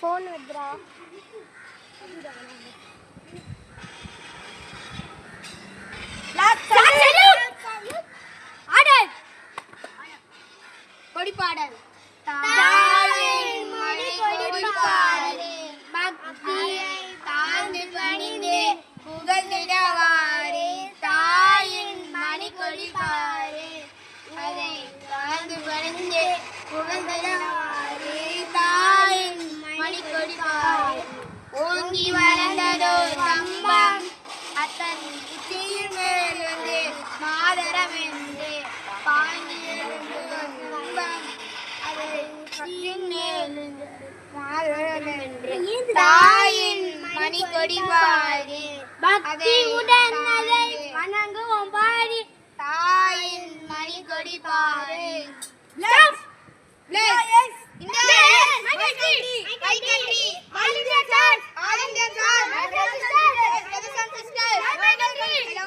Phone withdraw. கொடிப்பாடல் தாயின் மணி கொடிப்பாடே பக்தியை தாழ்ந்து பணிந்து புகழ்ந்திடவாரே தாயின் மணி கொடிப்பாரே அதை தாழ்ந்து பணிந்து புகழ்ந்திடவாரே தாயின் மணி கொடிப்பாரே ஓங்கி வளர்ந்ததோ கம்பம் அத்தன் உச்சியின் மேல் வந்து மாதரம் என்று பாங்கி தாயின் மணி கொடிப்பாரே பக்தியுடன் அதை வணங்குவோம் பாடி தாயின் மணி கொடிப்பாரே All Indian sir, brothers and sisters,